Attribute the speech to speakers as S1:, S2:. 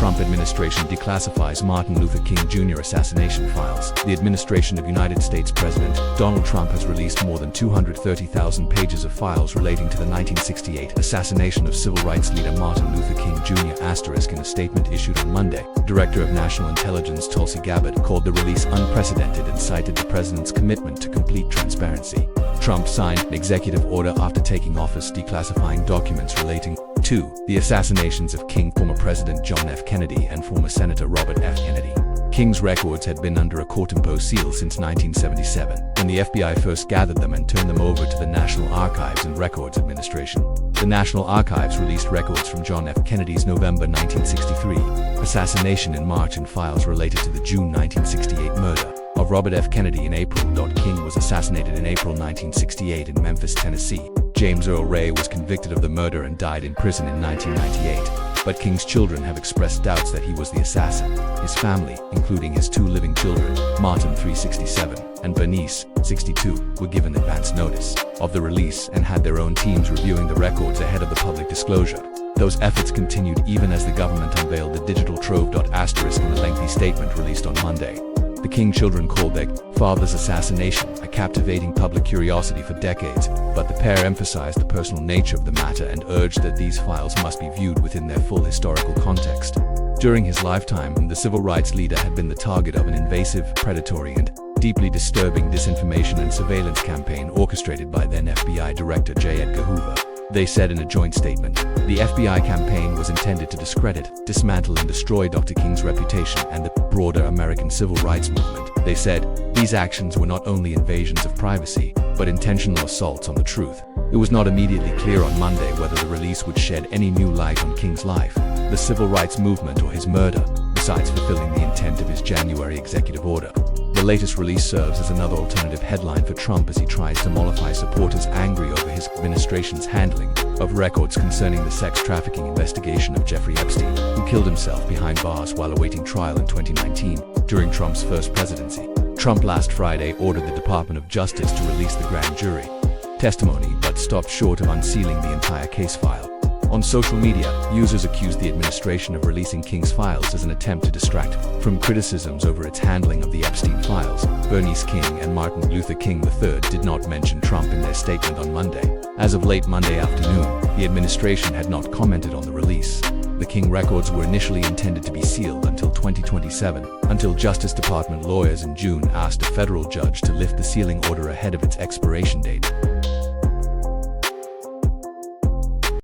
S1: Trump administration declassifies Martin Luther King Jr. assassination files. The administration of United States President Donald Trump has released more than 230,000 pages of files relating to the 1968 assassination of civil rights leader Martin Luther King Jr. In a statement issued on Monday, Director of National Intelligence Tulsi Gabbard called the release unprecedented and cited the president's commitment to complete transparency. Trump signed an executive order after taking office declassifying documents relating to the assassinations of King, former President John F. Kennedy, and former Senator Robert F. Kennedy. King's records had been under a court-imposed seal since 1977, when the FBI first gathered them and turned them over to the National Archives and Records Administration. The National Archives released records from John F. Kennedy's November 1963 assassination in March and files related to the June 1968 murder of Robert F. Kennedy in April. King was assassinated in April 1968 in Memphis, Tennessee. James Earl Ray was convicted of the murder and died in prison in 1998. But King's children have expressed doubts that he was the assassin. His family, including his two living children, Martin 367 and Bernice 62, were given advance notice of the release and had their own teams reviewing the records ahead of the public disclosure. Those efforts continued even as the government unveiled the digital trove. In a lengthy statement released on Monday. The King children called their father's assassination a captivating public curiosity for decades, but the pair emphasized the personal nature of the matter and urged that these files must be viewed within their full historical context. During his lifetime, the civil rights leader had been the target of an invasive, predatory, and deeply disturbing disinformation and surveillance campaign orchestrated by then FBI Director J. Edgar Hoover. They said in a joint statement, the FBI campaign was intended to discredit, dismantle, and destroy Dr. King's reputation and the broader American civil rights movement. They said, these actions were not only invasions of privacy, but intentional assaults on the truth. It was not immediately clear on Monday whether the release would shed any new light on King's life, the civil rights movement, or his murder, besides fulfilling the intent of his January executive order. The latest release serves as another alternative headline for Trump as he tries to mollify supporters angry over his administration's handling of records concerning the sex trafficking investigation of Jeffrey Epstein, who killed himself behind bars while awaiting trial in 2019 during Trump's first presidency. Trump last Friday ordered the Department of Justice to release the grand jury testimony, but stopped short of unsealing the entire case file. On social media, users accused the administration of releasing King's files as an attempt to distract from criticisms over its handling of the Epstein files. Bernice King and Martin Luther King III did not mention Trump in their statement on Monday. As of late Monday afternoon, the administration had not commented on the release. The King records were initially intended to be sealed until 2027, until Justice Department lawyers in June asked a federal judge to lift the sealing order ahead of its expiration date.